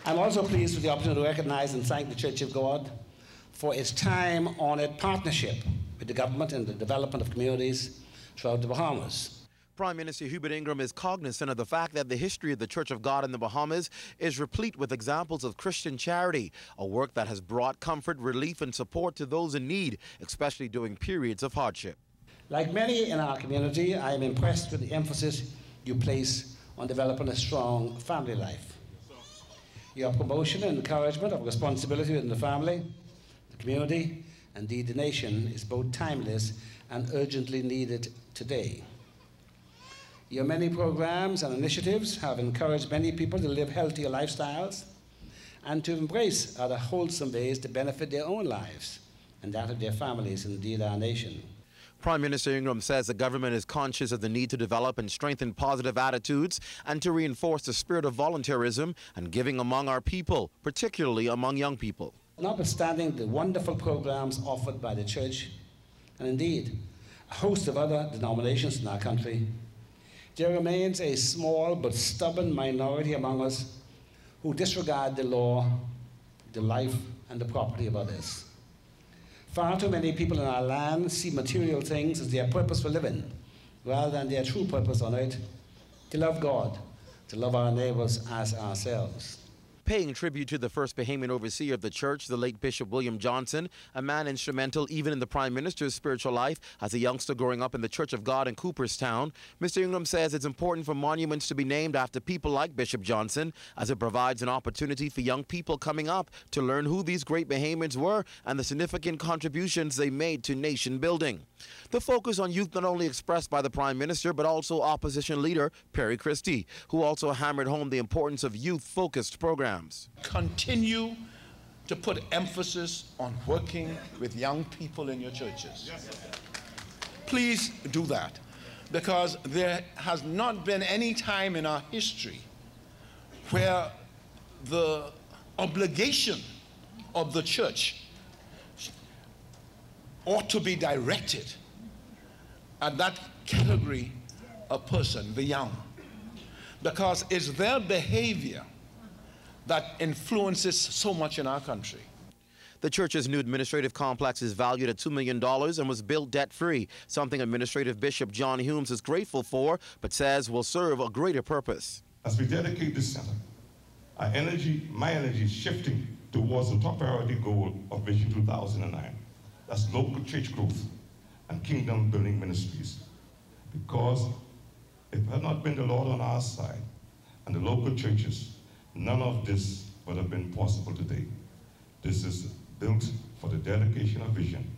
I'm also pleased with the opportunity to recognize and thank the Church of God for its time-honored partnership with the government in the development of communities throughout the Bahamas. Prime Minister Hubert Ingraham is cognizant of the fact that the history of the Church of God in the Bahamas is replete with examples of Christian charity, a work that has brought comfort, relief, and support to those in need, especially during periods of hardship. Like many in our community, I am impressed with the emphasis you place on developing a strong family life. Your promotion and encouragement of responsibility within the family, the community, and indeed the nation is both timeless and urgently needed today. Your many programs and initiatives have encouraged many people to live healthier lifestyles and to embrace other wholesome ways to benefit their own lives and that of their families and indeed our nation. Prime Minister Ingraham says the government is conscious of the need to develop and strengthen positive attitudes and to reinforce the spirit of volunteerism and giving among our people, particularly among young people. Notwithstanding the wonderful programs offered by the Church and indeed a host of other denominations in our country, there remains a small but stubborn minority among us who disregard the law, the life, and the property of others. Far too many people in our land see material things as their purpose for living, rather than their true purpose on earth, to love God, to love our neighbors as ourselves. Paying tribute to the first Bahamian overseer of the church, the late Bishop William Johnson, a man instrumental even in the Prime Minister's spiritual life as a youngster growing up in the Church of God in Cooperstown, Mr. Ingraham says it's important for monuments to be named after people like Bishop Johnson, as it provides an opportunity for young people coming up to learn who these great Bahamians were and the significant contributions they made to nation building. The focus on youth not only expressed by the Prime Minister but also opposition leader Perry Christie, who also hammered home the importance of youth-focused programs. Continue to put emphasis on working with young people in your churches. Please do that, because there has not been any time in our history where the obligation of the church ought to be directed at that category of person, the young, because it's their behavior that influences so much in our country. The church's new administrative complex is valued at $2 million and was built debt-free, something Administrative Bishop John Humes is grateful for, but says will serve a greater purpose. As we dedicate this center, my energy is shifting towards the top priority goal of Vision 2009. That's local church growth and kingdom building ministries. Because if it had not been the Lord on our side and the local churches, none of this would have been possible today. This is built for the dedication of vision